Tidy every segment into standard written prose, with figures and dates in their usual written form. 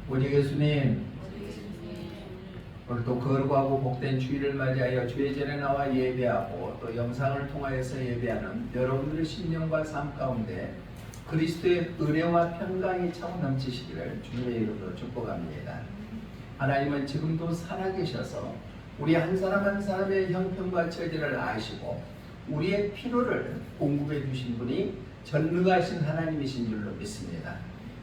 우리 예수님, 오늘도 거룩하고 복된 주일을 맞이하여 주의 전에 나와 예배하고 또 영상을 통하여서 예배하는 여러분들의 심령과 삶 가운데 그리스도의 은혜와 평강이 차고 넘치시기를 주님의 이름으로 축복합니다. 하나님은 지금도 살아계셔서 우리 한 사람 한 사람의 형편과 처지를 아시고 우리의 필요를 공급해 주신 분이 전능하신 하나님이신 줄로 믿습니다.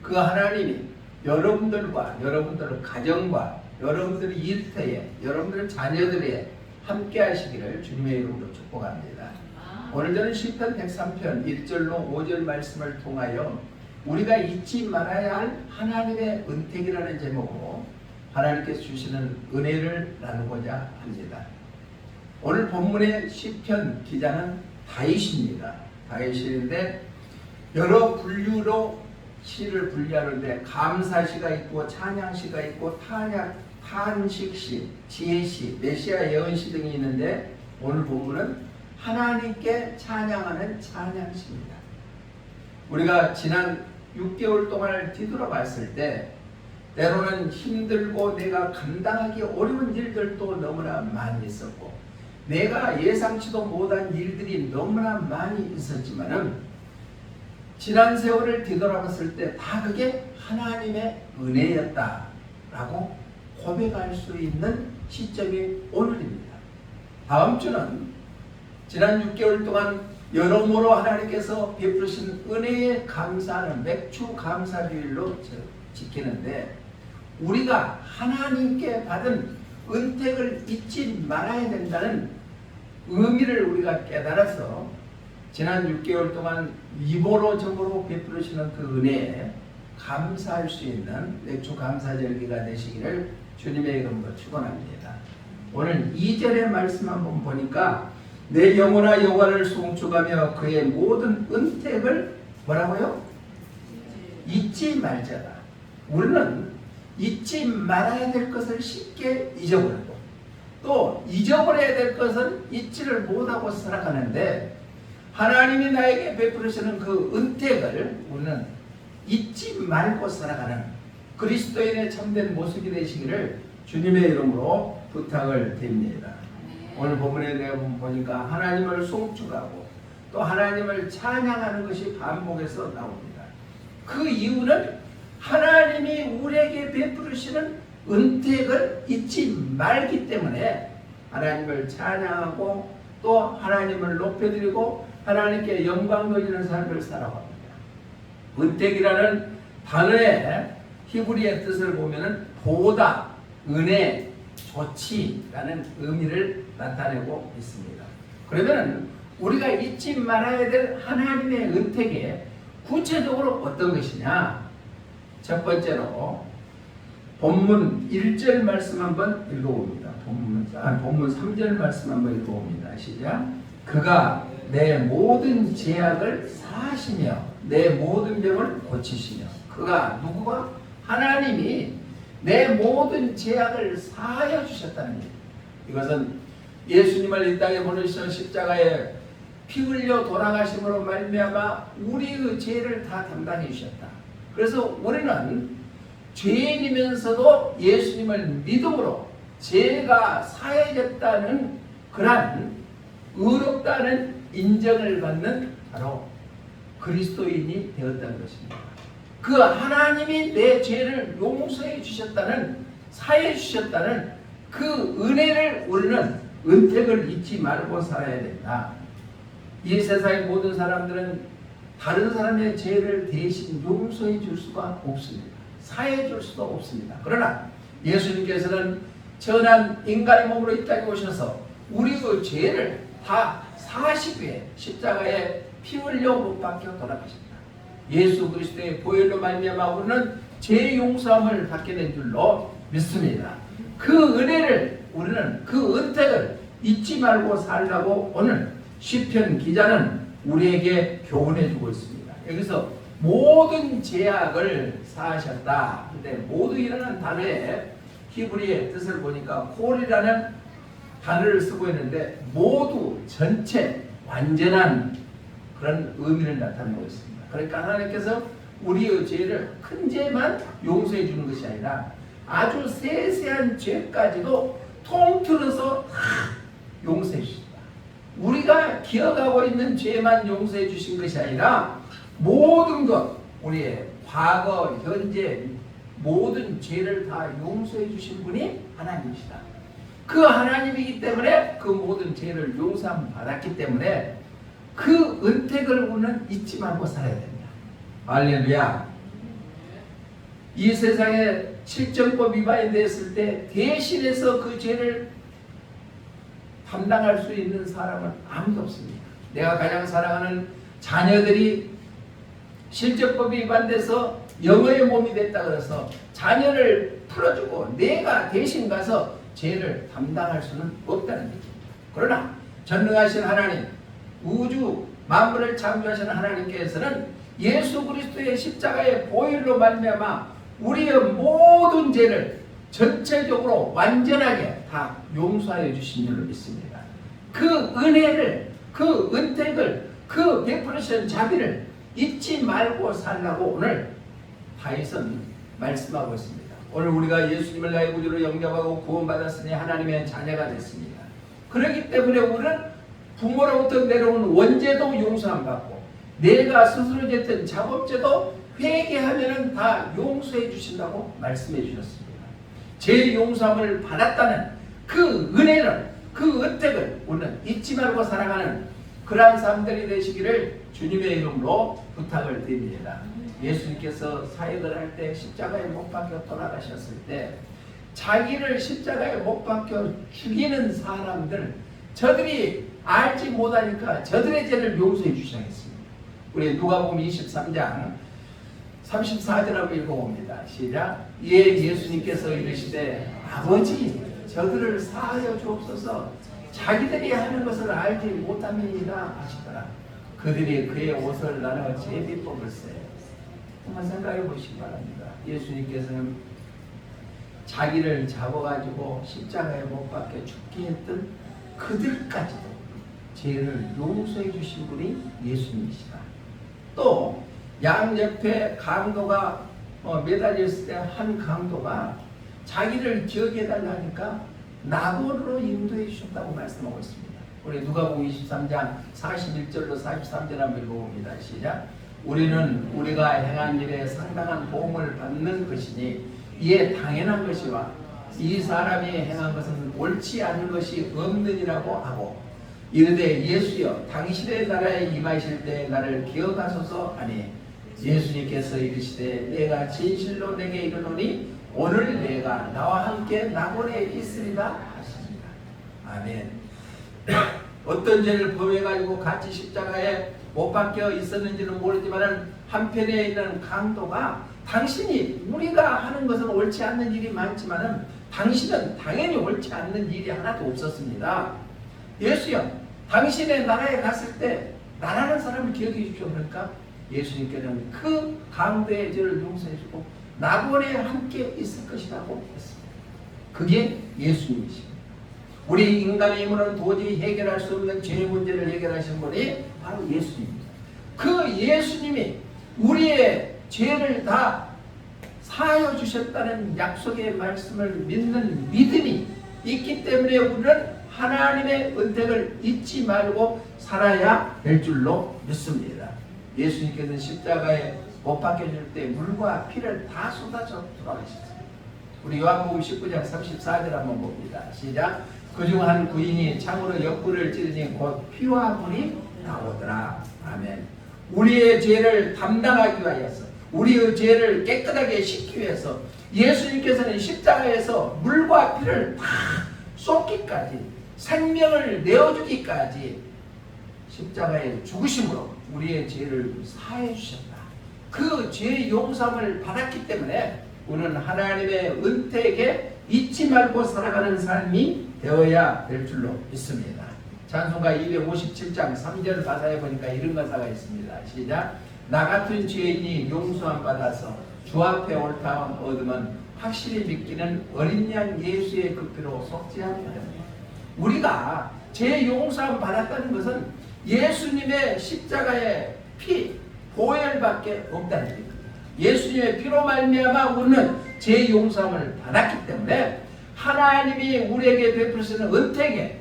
그 하나님이 여러분들과 여러분들의 가정과 여러분들의 일터에 여러분들의 자녀들에 함께 하시기를 주님의 이름으로 축복합니다. 오늘 저는 시편 103편 1절로 5절 말씀을 통하여 우리가 잊지 말아야 할 하나님의 은택이라는 제목으로 하나님께서 주시는 은혜를 나누고자 합니다. 오늘 본문의 시편 기자는 다윗입니다. 다윗인데 여러 분류로 시를 분류하는데 감사시가 있고 찬양시가 있고 탄식시, 지혜시, 메시아 예언시 등이 있는데 오늘 본문은 하나님께 찬양하는 찬양시입니다. 우리가 지난 6개월 동안을 뒤돌아봤을 때 때로는 힘들고 내가 감당하기 어려운 일들도 너무나 많이 있었고 내가 예상치도 못한 일들이 너무나 많이 있었지만은 지난 세월을 뒤돌아봤을 때 다 그게 하나님의 은혜였다라고 고백할 수 있는 시점이 오늘입니다. 다음 주는 지난 6개월 동안 여러모로 하나님께서 베푸신 은혜에 감사하는 맥주 감사주일로 지키는데 우리가 하나님께 받은 은택을 잊지 말아야 된다는 의미를 우리가 깨달아서 지난 6개월 동안 이보로 저보로 베푸시는 그 은혜에 감사할 수 있는 맥주 감사절기가 되시기를 주님의 이름으로 축원합니다. 오늘 2절의 말씀 한번 보니까 내 영혼아 여호와를 송축하며 그의 모든 은택을 뭐라고요? 잊지 말자라. 우리는 잊지 말아야 될 것을 쉽게 잊어버리고 또 잊어버려야 될 것은 잊지를 못하고 살아가는데 하나님이 나에게 베푸시는 그 은택을 우리는 잊지 말고 살아가는 그리스도인의 참된 모습이 되시기를 주님의 이름으로 부탁을 드립니다. 오늘 본문에 내가 보니까 하나님을 송축하고 또 하나님을 찬양하는 것이 반복해서 나옵니다. 그 이유는 하나님이 우리에게 베푸시는 은택을 잊지 말기 때문에 하나님을 찬양하고 또 하나님을 높여드리고 하나님께 영광 돌리는 삶을 살아갑니다. 은택이라는 단어의 히브리의 뜻을 보면은 보다, 은혜, 좋지라는 의미를 나타내고 있습니다. 그러면 우리가 잊지 말아야 될 하나님의 은택에 구체적으로 어떤 것이냐? 첫 번째로 본문 1절 말씀 한번 읽어봅니다. 본문 3절 말씀 한번 읽어봅니다. 시작. 그가 내 모든 죄악을 사하시며 내 모든 병을 고치시며 그가 누구가? 하나님이 내 모든 죄악을 사하여 주셨다는 것. 이것은 예수님을 이 땅에 보내셔 십자가에 피 흘려 돌아가심으로 말미암아 우리의 죄를 다 담당해 주셨다. 그래서 우리는 죄인이면서도 예수님을 믿음으로 죄가 사해졌다는 그런 의롭다는 인정을 받는 바로 그리스도인이 되었다는 것입니다. 그 하나님이 내 죄를 용서해 주셨다는 사해 주셨다는 그 은혜를 우리는 은택을 잊지 말고 살아야 된다. 이 세상의 모든 사람들은 다른 사람의 죄를 대신 용서해 줄 수가 없습니다. 사해 줄 수도 없습니다. 그러나 예수님께서는 전한 인간의 몸으로 이 땅에 오셔서 우리의 죄를 다 사하시기 위해 십자가에 피 흘려 못 박혀 돌아가십니다. 예수 그리스도의 보혈로 말미암아 우리는 죄 용서함을 받게 된 줄로 믿습니다. 그 은혜를 우리는 그 은택을 잊지 말고 살라고 오늘 시편 기자는 우리에게 교훈해 주고 있습니다. 여기서 모든 죄악을 사하셨다. 근데 모두이라는 단어의 히브리의 뜻을 보니까 콜이라는 단어를 쓰고 있는데 모두, 전체, 완전한 그런 의미를 나타내고 있습니다. 그러니까 하나님께서 우리의 죄를 큰 죄만 용서해 주는 것이 아니라 아주 세세한 죄까지도 통틀어서 다 용서해 주신다. 우리가 기억하고 있는 죄만 용서해 주신 것이 아니라 모든 것, 우리의 과거, 현재 모든 죄를 다 용서해 주신 분이 하나님이시다. 그 하나님이기 때문에 그 모든 죄를 용서함 받았기 때문에 그 은택을 우리는 잊지 말고 살아야 됩니다. 할렐루야. 이 세상에 실정법 위반이 됐을 때 대신해서 그 죄를 감당할 수 있는 사람은 아무도 없습니다. 내가 가장 사랑하는 자녀들이 실정법이 위반돼서 영어의 몸이 됐다 그래서 자녀를 풀어주고 내가 대신 가서 죄를 담당할 수는 없다는 얘기입니다. 그러나 전능하신 하나님, 우주 만물을 창조하신 하나님께서는 예수 그리스도의 십자가의 보혈로 말미암아 우리의 모든 죄를 전체적으로 완전하게 다 용서하여 주신 줄로 믿습니다. 그 은혜를, 그 은택을, 그 베풀으신 자비를 잊지 말고 살라고 오늘 다윗은 말씀하고 있습니다. 오늘 우리가 예수님을 나의 구주로 영접하고 구원받았으니 하나님의 자녀가 됐습니다. 그렇기 때문에 우리는 부모로부터 내려온 원죄도 용서 안 받고 내가 스스로 졌던 작업죄도 회개하면 다 용서해 주신다고 말씀해 주셨습니다. 죄 용서함을 받았다는 그 은혜를, 그 은택을 우리는 잊지 말고 살아가는 그러한 삶들이 되시기를 주님의 이름으로 부탁을 드립니다. 예수님께서 사역을 할 때 십자가에 못 박혀 돌아가셨을 때 자기를 십자가에 못 박혀 죽이는 사람들, 저들이 알지 못하니까 저들의 죄를 용서해 주셔야겠습니다. 우리 누가복음 23장 34절 한번 읽어봅니다. 시작. 이에 예수님께서 이르시되 아버지 저들을 사하여 주옵소서 자기들이 하는 것을 알지 못함이니라 하시더라. 그들이 그의 옷을 나눠 제비 뽑을세. 한번 생각해 보시기 바랍니다. 예수님께서는 자기를 잡아가지고 십자가에 못 박혀 죽게 했던 그들까지도 죄를 용서해 주신 분이 예수님이시다. 또 양옆에 강도가 매달렸을 때 한 강도가 자기를 기억해달라니까 낙원으로 인도해 주셨다고 말씀하고 있습니다. 우리 누가복음 23장 41절로 43절 한번 읽어봅니다. 시작. 우리는 우리가 행한 일에 상당한 보응을 받는 것이니 이에 당연한 것이와 이 사람이 행한 것은 옳지 않은 것이 없느니라고 하고 이르되 예수여 당신의 나라에 임하실 때 나를 기억하소서 하니 예수님께서 이르시되 내가 진실로 내게 이르노니 오늘 내가 나와 함께 낙원에 있으리라 하십니다. 아멘. 어떤 죄를 범해가지고 같이 십자가에 못 박혀 있었는지는 모르지만 한편에 있는 강도가 당신이 우리가 하는 것은 옳지 않는 일이 많지만 당신은 당연히 옳지 않는 일이 하나도 없었습니다. 예수여 당신의 나라에 갔을 때 나라는 사람을 기억해 주십시오. 그러니까 예수님께서는 그 강도의 죄를 용서해 주고 낙원에 함께 있을 것이라고 했습니다. 그게 예수님이십니다. 우리 인간의 힘으로는 도저히 해결할 수 없는 죄의 문제를 해결하신 분이 바로 예수님입니다. 그 예수님이 우리의 죄를 다 사하여 주셨다는 약속의 말씀을 믿는 믿음이 있기 때문에 우리는 하나님의 은택을 잊지 말고 살아야 될 줄로 믿습니다. 예수님께서는 십자가에 못 박혀질 때 물과 피를 다 쏟아져 돌아가셨습니다. 우리 요한복음 19장 34절 한번 봅니다. 시작. 그중 한 구인이 창으로 옆구리를 찌르니 곧 피와 물이 나오더라. 아멘. 우리의 죄를 담당하기 위하여서 우리의 죄를 깨끗하게 씻기 위해서 예수님께서는 십자가에서 물과 피를 다 쏟기까지 생명을 내어주기까지 십자가에 죽으심으로 우리의 죄를 사해 주셨다. 그 죄 용서함을 받았기 때문에 우리는 하나님의 은택에 잊지 말고 살아가는 삶이 되어야 될 줄로 믿습니다. 찬송가 257장 3절 가사에 보니까 이런 가사가 있습니다. 시작. 나 같은 죄인이 용서함 받아서 주 앞에 옳다함 얻으면 확실히 믿기는 어린 양 예수의 그 피로 속지 않거든요. 우리가 죄 용서함 받았다는 것은 예수님의 십자가의 피, 보혈밖에 없다는 얘기입니다. 예수님의 피로 말미암아 우리는 죄 용서함을 받았기 때문에 하나님이 우리에게 베푸시는 은택에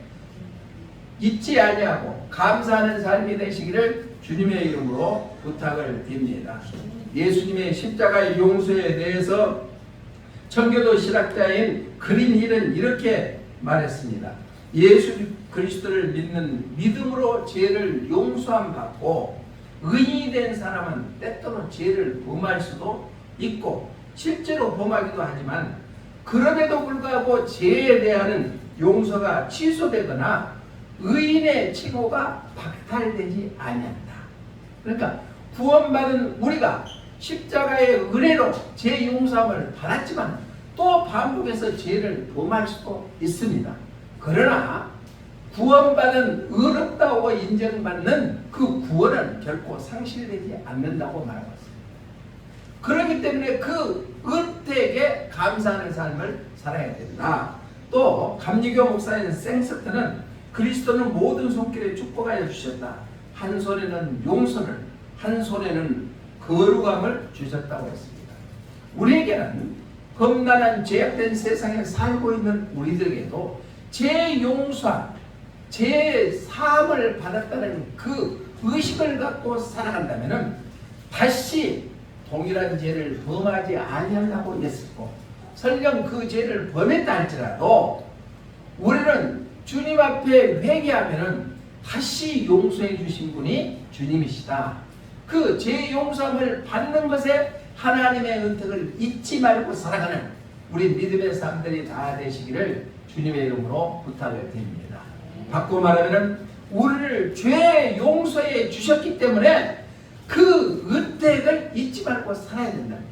잊지 아니하고 감사하는 삶이 되시기를 주님의 이름으로 부탁을 드립니다. 예수님의 십자가의 용서에 대해서 청교도 신학자인 그린힐은 이렇게 말했습니다. 예수 그리스도를 믿는 믿음으로 죄를 용서함 받고 의인이 된 사람은 때때로 죄를 범할 수도 있고 실제로 범하기도 하지만 그럼에도 불구하고 죄에 대한 용서가 취소되거나 의인의 칭호가 박탈되지 아니한다. 그러니까 구원받은 우리가 십자가의 은혜로 죄 용서함을 받았지만 또 반복해서 죄를 범할 수도 있습니다. 그러나 구원받은 의롭다고 인정받는 그 구원은 결코 상실되지 않는다고 말하고 있습니다. 그렇기 때문에 그 은택에 감사하는 삶을 살아야 된다. 또 감리교 목사인 생스트는 그리스도는 모든 손길에 축복하여 주셨다. 한 손에는 용서를, 한 손에는 거룩함을 주셨다고 했습니다. 우리에게는 험난한 죄악된 세상에 살고 있는 우리들에게도 죄 용서, 죄 사함을 받았다는 그 의식을 갖고 살아간다면 다시 동일한 죄를 범하지 아니하려고 했었고 설령 그 죄를 범했다 할지라도 우리는 주님 앞에 회개하면 다시 용서해 주신 분이 주님이시다. 그 죄 용서함을 받는 것에 하나님의 은택을 잊지 말고 살아가는 우리 믿음의 사람들이 다 되시기를 주님의 이름으로 부탁을 드립니다. 바꾸어 말하면 우리를 죄 용서해 주셨기 때문에 그 은택을 잊지 말고 살아야 된다는 거예요.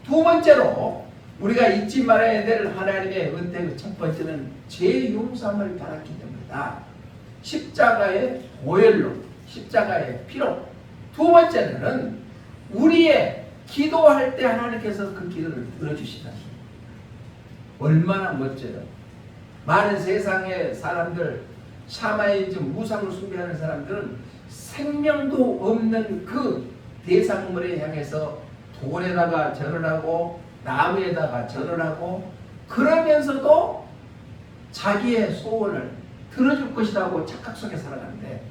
두 번째로 우리가 잊지 말아야 될 하나님의 은택의 첫 번째는 죄 용서함을 받았기 때문이다. 십자가의 보혈로, 십자가의 피로. 두 번째는 우리의 기도할 때 하나님께서 그 기도를 들어주시다. 얼마나 멋져요. 많은 세상의 사람들, 샤마니즘, 무상을 숭배하는 사람들은 생명도 없는 그 대상물에 향해서 돌에다가 절을 하고 나무에다가 절을 하고 그러면서도 자기의 소원을 들어줄 것이라고 착각 속에 살아가는데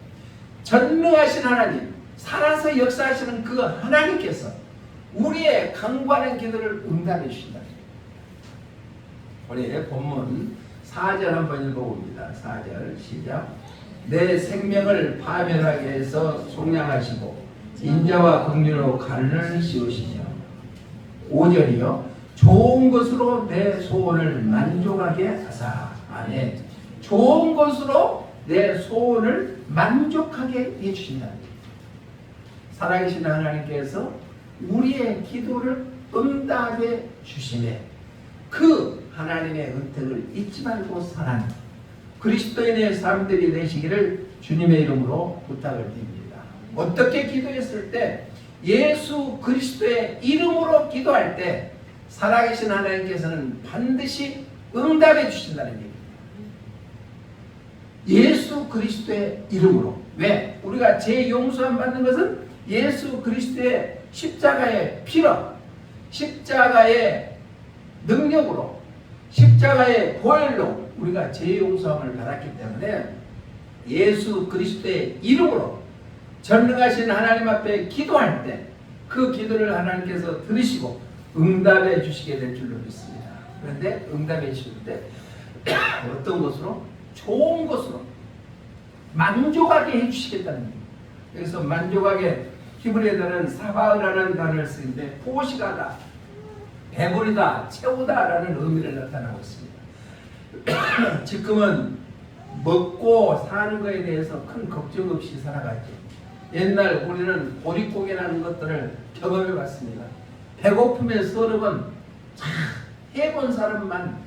전능하신 하나님, 살아서 역사하시는 그 하나님께서 우리의 간구하는 기도를 응답해 주신다. 우리 본문 4절 한번 읽어봅니다. 4절 시작. 내 생명을 파멸하게 해서 속량하시고 인자와 긍휼로 간을 씌우시며 5절이요. 좋은 것으로 내 소원을 만족하게 하사. 아멘. 좋은 것으로 내 소원을 만족하게 해주신다. 살아계신 하나님께서 우리의 기도를 응답해 주시네. 그 하나님의 은택을 잊지 말고 사는 그리스도인의 사람들이 되시기를 주님의 이름으로 부탁을 드립니다. 어떻게 기도했을 때 예수 그리스도의 이름으로 기도할 때 살아계신 하나님께서는 반드시 응답해 주신다는 얘기입니다. 예수 그리스도의 이름으로. 왜? 우리가 죄 용서함 받는 것은 예수 그리스도의 십자가의 피로, 십자가의 능력으로, 십자가의 보혈로 우리가 죄 용서함을 받았기 때문에 예수 그리스도의 이름으로 전능하신 하나님 앞에 기도할 때 그 기도를 하나님께서 들으시고 응답해 주시게 될 줄로 믿습니다. 그런데 응답해 주실 때 어떤 것으로? 좋은 것으로 만족하게 해주시겠다는 겁니다. 여기서 만족하게 히브리어에는 사바라는 단어를 쓰는데 포식하다, 배부리다, 채우다 라는 의미를 나타나고 있습니다. 지금은 먹고 사는 것에 대해서 큰 걱정 없이 살아가죠. 옛날 우리는 보릿고개라는 것들을 경험해 봤습니다. 배고픔의 서름은 해본 사람만,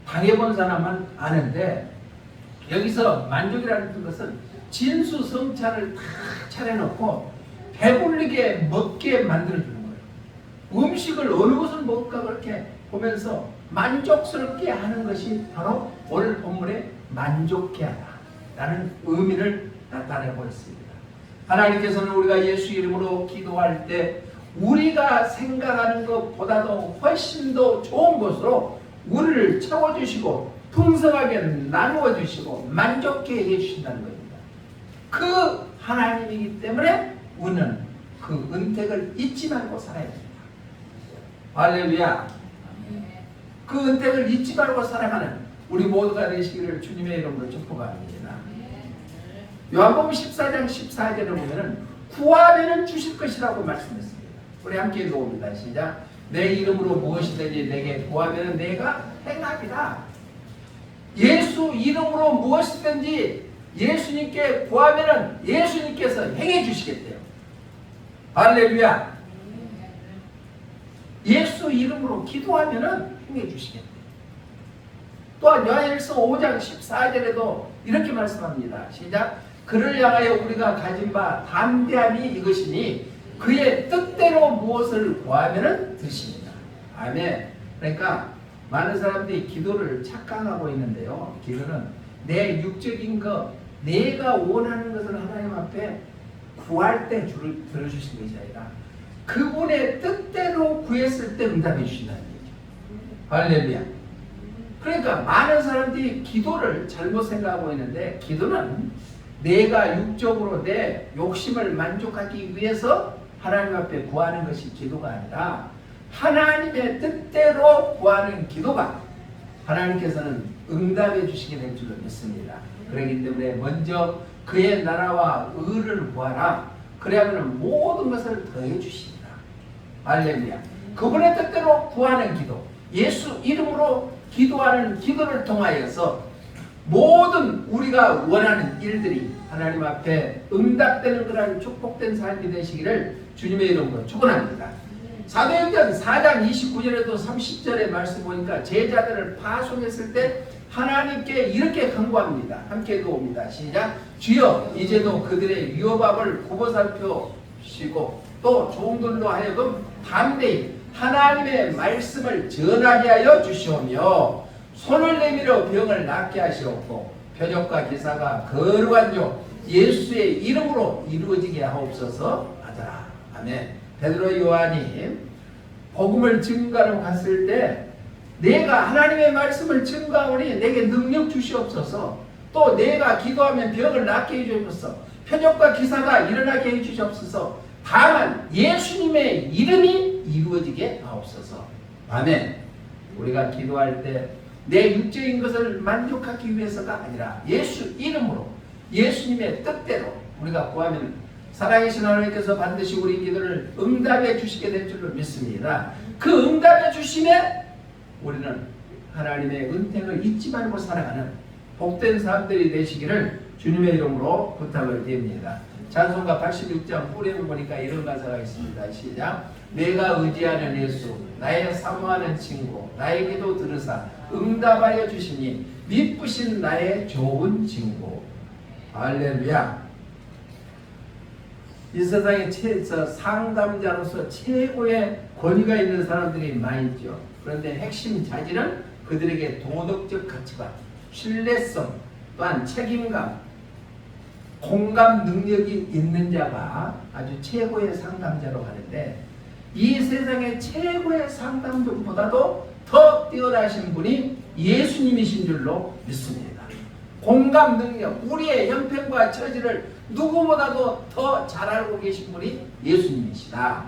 당해본 사람만 아는데 여기서 만족이라는 것은 진수성찬을 다 차려놓고 배불리게 먹게 만들어주는 거예요. 음식을 어느 것을 먹을까 그렇게 보면서 만족스럽게 하는 것이 바로 오늘 본문의 만족케 하다라는 의미를 나타내고 있습니다. 하나님께서는 우리가 예수 이름으로 기도할 때 우리가 생각하는 것보다도 훨씬 더 좋은 것으로 우리를 채워주시고 풍성하게 나누어주시고 만족해 해주신다는 겁니다. 그 하나님이기 때문에 우리는 그 은택을 잊지 말고 살아야 됩니다. 할렐루야. 그 은택을 잊지 말고 살아가는 우리 모두가 되시기를 주님의 이름으로 축복합니다. 요한복음 14장 14절에 보면은 구하면은 주실 것이라고 말씀했습니다. 우리 함께 읽어봅니다. 시작. 내 이름으로 무엇이든지 내게 구하면은 내가 행하리라. 예수 이름으로 무엇이든지 예수님께 구하면은 예수님께서 행해 주시겠대요. 할렐루야. 예수 이름으로 기도하면은 행해 주시겠대요. 또한 요한일서 5장 14절에도 이렇게 말씀합니다. 시작. 그를 향하여 우리가 가진 바 담대함이 이것이니 그의 뜻대로 무엇을 구하면은 드십니다. 아멘. 그러니까 많은 사람들이 기도를 착각하고 있는데요. 기도는 내 육적인 것, 내가 원하는 것을 하나님 앞에 구할 때 들어주신 것이 아니라 그분의 뜻대로 구했을 때 응답해 주신다는 얘기죠. 할렐루야. 그러니까 많은 사람들이 기도를 잘못 생각하고 있는데 기도는 내가 육적으로 내 욕심을 만족하기 위해서 하나님 앞에 구하는 것이 기도가 아니라 하나님의 뜻대로 구하는 기도가 하나님께서는 응답해 주시게 될 줄로 믿습니다. 그렇기 때문에 먼저 그의 나라와 의를 구하라. 그래야만 모든 것을 더해 주시리라. 할렐루야. 그분의 뜻대로 구하는 기도, 예수 이름으로 기도하는 기도를 통하여서 모든 우리가 원하는 일들이 하나님 앞에 응답되는 그런 축복된 삶이 되시기를 주님의 이름으로 축원합니다. 사도행전 4장 29절에도 30절의 말씀 보니까 제자들을 파송했을 때 하나님께 이렇게 간구합니다. 함께 도옵니다. 시작. 주여 이제도 그들의 위협함을 굽어 살펴시고 또 종들로 하여금 담대히 하나님의 말씀을 전하게 하여 주시오며 손을 내밀어 병을 낫게 하시옵고 표적과 기사가 거룩한 종 예수의 이름으로 이루어지게 하옵소서 하더라. 아멘. 베드로 요한이 복음을 증거하러 갔을 때 내가 하나님의 말씀을 증거하오니 내게 능력 주시옵소서. 또 내가 기도하면 병을 낫게 해주옵소서. 표적과 기사가 일어나게 해주시옵소서. 다만 예수님의 이름이 이루어지게 하옵소서. 아멘. 우리가 기도할 때 내 육적인 것을 만족하기 위해서가 아니라 예수 이름으로 예수님의 뜻대로 우리가 구하면 살아계신 하나님께서 반드시 우리 기도를 응답해 주시게 될 줄로 믿습니다. 그 응답해 주심에 우리는 하나님의 은택을 잊지 말고 살아가는 복된 사람들이 되시기를 주님의 이름으로 부탁을 드립니다. 찬송가 86장 후렴을 보니까 이런 가사가 있습니다. 시작. 내가 의지하는 예수 나의 사모하는 친구 나에게도 들으사 응답하여 주시니 미쁘신 나의 좋은 친구. 할렐루야. 이 세상에 상담자로서 최고의 권위가 있는 사람들이 많이 있죠. 그런데 핵심 자질은 그들에게 도덕적 가치관, 신뢰성, 또한 책임감, 공감 능력이 있는 자가 아주 최고의 상담자로 하는데 이 세상의 최고의 상담자보다도 더 뛰어나신 분이 예수님이신 줄로 믿습니다. 공감 능력, 우리의 형편과 처지를 누구보다도 더 잘 알고 계신 분이 예수님이시다.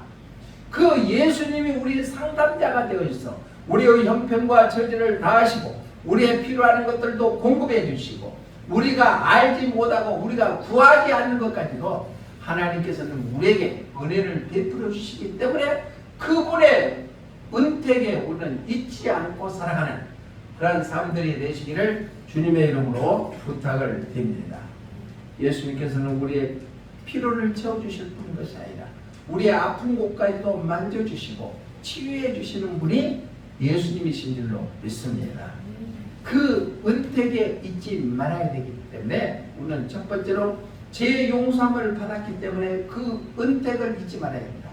그 예수님이 우리 상담자가 되어서 우리의 형편과 처지를 다 아시고 우리의 필요한 것들도 공급해 주시고 우리가 알지 못하고 우리가 구하지 않는 것까지도 하나님께서는 우리에게 은혜를 베풀어 주시기 때문에 그분의 은택에 우리는 잊지 않고 살아가는 그런 사람들이 되시기를 주님의 이름으로 부탁을 드립니다. 예수님께서는 우리의 피로를 채워주실 뿐인 것이 아니라 우리의 아픈 곳까지도 만져주시고 치유해 주시는 분이 예수님이신 줄로 믿습니다. 그 은택에 잊지 말아야 되기 때문에 우리는 첫 번째로 죄 용서함을 받았기 때문에 그 은택을 잊지 말아야 합니다.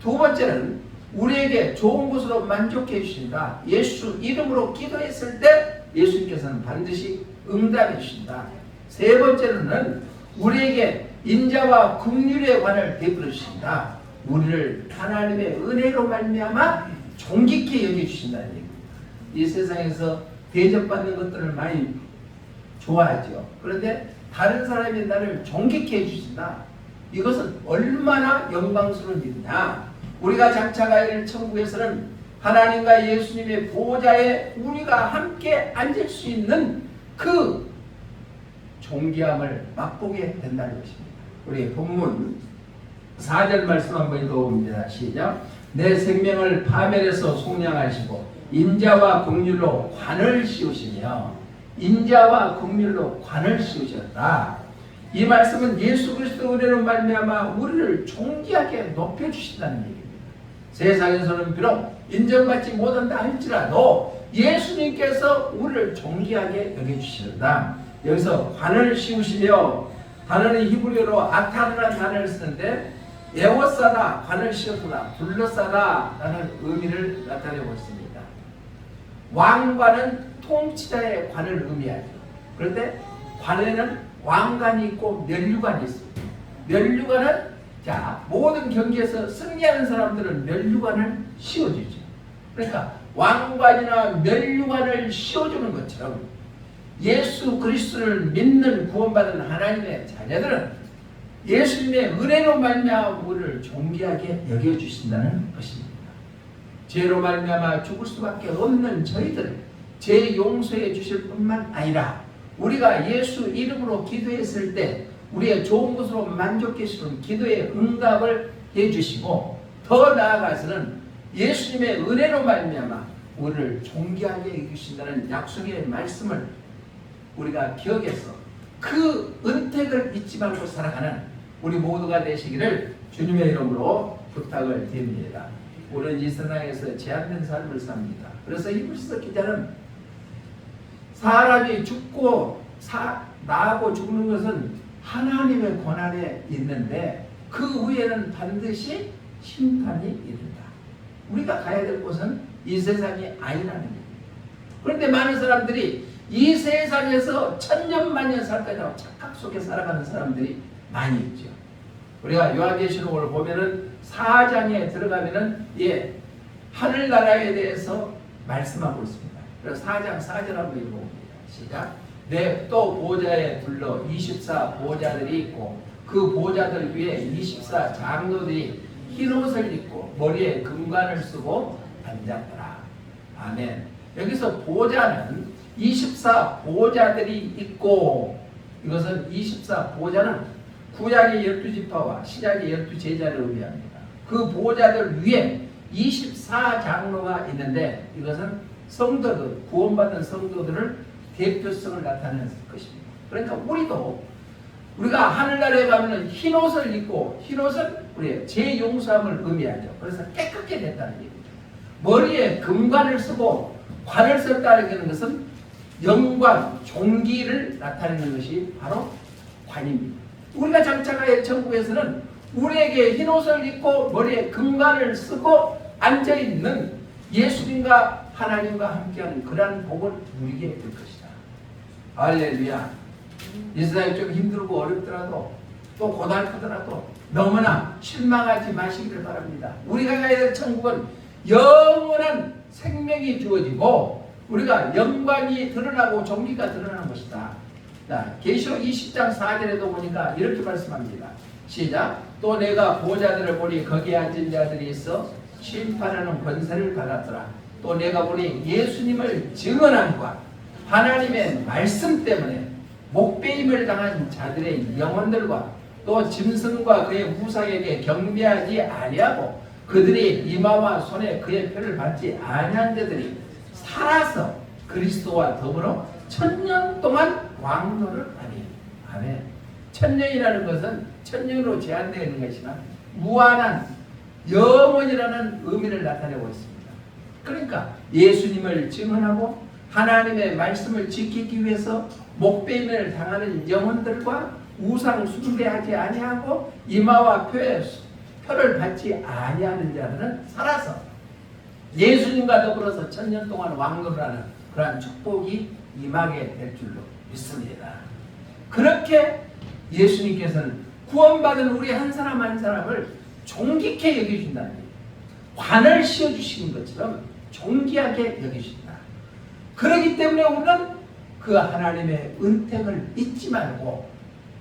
두 번째는 우리에게 좋은 것으로 만족해 주신다. 예수 이름으로 기도했을 때 예수님께서는 반드시 응답해 주신다. 세 번째로는 우리에게 인자와 긍휼의 관을 베풀어 주신다. 우리를 하나님의 은혜로 말미암아 존귀케 여겨주신다는 얘기입니다. 이 세상에서 대접받는 것들을 많이 좋아하죠. 그런데 다른 사람이 나를 존귀케 해주신다. 이것은 얼마나 영광스러운 일이냐. 우리가 장차가야 할 천국에서는 하나님과 예수님의 보좌에 우리가 함께 앉을 수 있는 그 존귀함을 맛보게 된다는 것입니다. 우리 본문 4절 말씀 한번 읽어봅니다. 시작. 내 생명을 파멸해서 속량하시고 인자와 긍휼로 관을 씌우시며 인자와 긍휼로 관을 씌우셨다. 이 말씀은 예수 그리스도 은혜로 말미암아 우리를 존귀하게 높여주신다는 얘기입니다. 세상에서는 비록 인정받지 못한다 할지라도 예수님께서 우리를 존귀하게 여겨주신다. 여기서 관을 씌우시며, 단어는 히브리어로 아타르라는 단어를 쓰는데 에워싸다, 관을 씌웠다, 둘러싸다 라는 의미를 나타내고 있습니다. 왕관은 통치자의 관을 의미하죠. 그런데 관에는 왕관이 있고 면류관이 있습니다. 면류관은 모든 경기에서 승리하는 사람들은 면류관을 씌워주죠. 그러니까 왕관이나 면류관을 씌워주는 것처럼 예수 그리스도를 믿는 구원받은 하나님의 자녀들은 예수님의 은혜로 말미암아 우리를 존귀하게 여겨주신다는 것입니다. 죄로 말미암아 죽을 수밖에 없는 저희들을 죄 용서해 주실 뿐만 아니라 우리가 예수 이름으로 기도했을 때 우리의 좋은 것으로 만족해 주시는 기도의 응답을 해주시고, 더 나아가서는 예수님의 은혜로 말미암아 우리를 존귀하게 여기신다는 약속의 말씀을 우리가 기억해서 그 은택을 잊지 말고 살아가는 우리 모두가 되시기를 주님의 이름으로 부탁을 드립니다. 우리는 이 세상에서 제한된 삶을 삽니다. 그래서 히브리서 기자는 사람이 죽고 나하고 죽는 것은 하나님의 권한에 있는데 그 후에는 반드시 심판이 이른다. 우리가 가야 될 곳은 이 세상이 아니라는 얘기입니다. 그런데 많은 사람들이 이 세상에서 천년만년 살 거라고 착각 속에 살아가는 사람들이 많이 있죠. 우리가 요한계시록을 보면은 4장에 들어가면은 하늘나라에 대해서 말씀하고 있습니다. 그래서 4장 4절 한번 읽어봅니다. 시작. 또 보좌에 둘러 24 보좌들이 있고 그 보좌들 위에 24 장로들이 흰옷을 입고 머리에 금관을 쓰고 앉았더라. 아멘. 여기서 보좌는 24 보좌들이 있고, 이것은 24 보좌는 구약의 12지파와 신약의 12제자를 의미합니다. 그 보좌들 위에 24 장로가 있는데 이것은 성도들, 구원받은 성도들을 대표성을 나타내는 것입니다. 그러니까 우리가 하늘나라에 가면 흰옷을 입고, 흰옷은 우리의 죄 용서함을 의미하죠. 그래서 깨끗게 됐다는 얘기죠. 머리에 금관을 쓰고 관을 썼다는 것은 영광, 존귀를 나타내는 것이 바로 관입니다. 우리가 장차가의 천국에서는 우리에게 흰옷을 입고 머리에 금관을 쓰고 앉아있는 예수님과 하나님과 함께하는 그러한 복을 누리게 될 것이다. 할렐루야. 이 세상이 좀 힘들고 어렵더라도 또 고달프더라도 너무나 실망하지 마시기를 바랍니다. 우리가 가야 될 천국은 영원한 생명이 주어지고 우리가 영광이 드러나고 존귀가 드러나는 것이다. 계시록 20장 4절에도 보니까 이렇게 말씀합니다. 시작. 또 내가 보좌들을 보니 거기에 앉은 자들이 있어 심판하는 권세를 받았더라. 또 내가 보니 예수님을 증언함과 하나님의 말씀 때문에 목배임을 당한 자들의 영혼들과 또 짐승과 그의 우상에게 경배하지 아니하고 그들이 이마와 손에 그의 표를 받지 아니한 자들이 살아서 그리스도와 더불어 1000년 동안 왕노를 하니. 아멘. 1000년이라는 것은 1000년으로 제한되어 있는 것이나 무한한 영원이라는 의미를 나타내고 있습니다. 그러니까 예수님을 증언하고 하나님의 말씀을 지키기 위해서 목배임을 당하는 영혼들과 우상 숭배하지 아니하고 이마와 표를 받지 아니하는 자들은 살아서 예수님과 더불어서 1000년 동안 왕노를 하는 그러한 축복이 임하게 될 줄로 믿습니다. 그렇게 예수님께서는 구원받은 우리 한 사람 한 사람을 존귀케 여겨준다는 거예요. 관을 씌워주시는 것처럼 존귀하게 여겨준다. 그렇기 때문에 우리는 그 하나님의 은택을 잊지 말고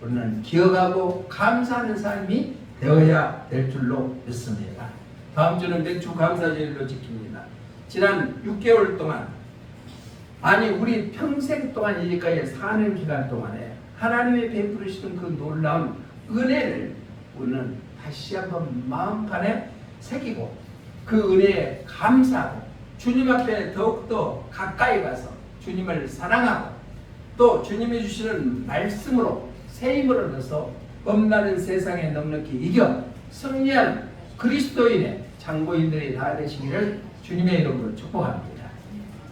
우리는 기억하고 감사하는 삶이 되어야 될 줄로 믿습니다. 다음 주는 맥주 감사절로 지킵니다. 지난 6개월 동안, 아니 우리 평생 동안 여기까지 사는 기간 동안에 하나님의 베푸시는 그 놀라운 은혜를 우리는 다시 한번 마음판에 새기고 그 은혜에 감사하고 주님 앞에 더욱더 가까이 가서 주님을 사랑하고 또 주님이 주시는 말씀으로 새 힘을 얻어서 겁나는 세상에 넉넉히 이겨 승리한 그리스도인의 장고인들이 다 되시기를 주님의 이름으로 축복합니다.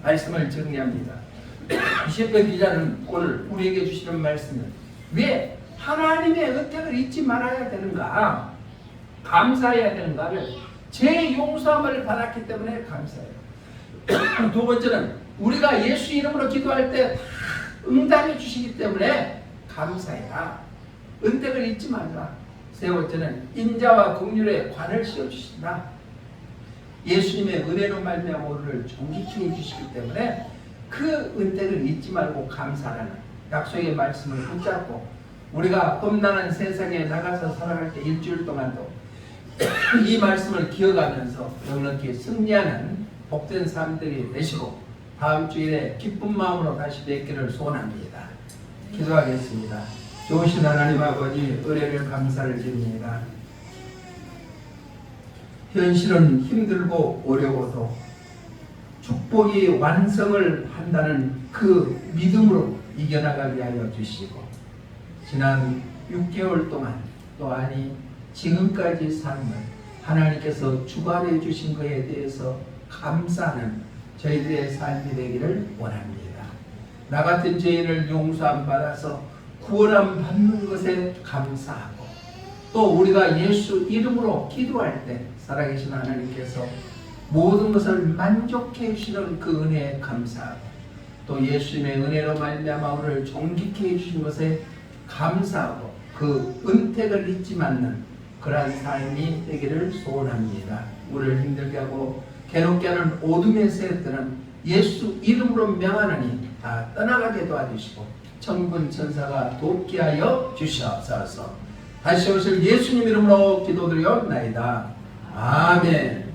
말씀을 정리합니다. 시편 기자는 오늘 우리에게 주시는 말씀은 왜 하나님의 은택을 잊지 말아야 되는가, 감사해야 되는가를 제 용서함을 받았기 때문에 감사해요. 두 번째는 우리가 예수 이름으로 기도할 때 응답해 주시기 때문에 감사해라. 은택을 잊지 말라. 세 번째는 인자와 긍휼의 관을 씌워주신다. 예수님의 은혜로 말미암아 우리를 존귀케 해주시기 때문에 그 은택을 잊지 말고 감사하라는 약속의 말씀을 붙잡고 우리가 험난한 세상에 나가서 살아갈 때 일주일 동안도 이 말씀을 기억하면서 넉넉히 승리하는 복된 삶들이 되시고 다음 주일에 기쁜 마음으로 다시 뵙기를 소원합니다. 기도하겠습니다. 좋으신 하나님 아버지, 은혜를 감사를 드립니다. 현실은 힘들고 어려워도 축복이 완성을 한다는 그 믿음으로 이겨나가게 하여 주시고 지난 6개월 동안 또 아니 지금까지 삶을 하나님께서 주관해 주신 것에 대해서 감사하는 저희들의 삶이 되기를 원합니다. 나 같은 죄인을 용서함 받아서 구원함 받는 것에 감사하고 또 우리가 예수 이름으로 기도할 때 살아계신 하나님께서 모든 것을 만족해 주시는 그 은혜에 감사하고 또 예수님의 은혜로 말미암아 우리를 존귀케 해주신 것에 감사하고 그 은택을 잊지 않는 그러한 삶이 되기를 소원합니다. 우리를 힘들게 하고 괴롭게 하는 어둠의 세력들은 예수 이름으로 명하느니 다 떠나가게 도와주시고 천군 천사가 돕게 하여 주시옵소서. 다시 오실 예수님 이름으로 기도드리옵나이다. 아멘.